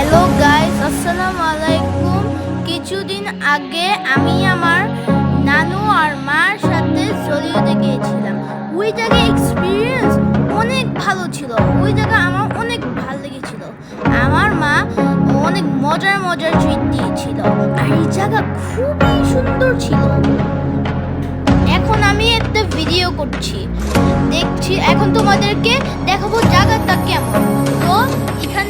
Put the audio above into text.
Hello guys, আসসালামু আলাইকুম। কিছুদিন আগে আমি আমার নানু আর মার সাথে জলিওতে গিয়েছিলাম। ওই জায়গায় এক্সপিরিয়েন্স অনেক ভালো ছিল। ওই জায়গা আমার অনেক ভালো লেগেছিল। আমার মা অনেক মজার মজার ট্রিট দিয়েছিল আর এই জায়গা খুবই সুন্দর ছিল। এখন আমি একটা ভিডিও করছি, দেখছি। এখন তোমাদেরকে দেখাবো জায়গাটা কেমন। তো এখান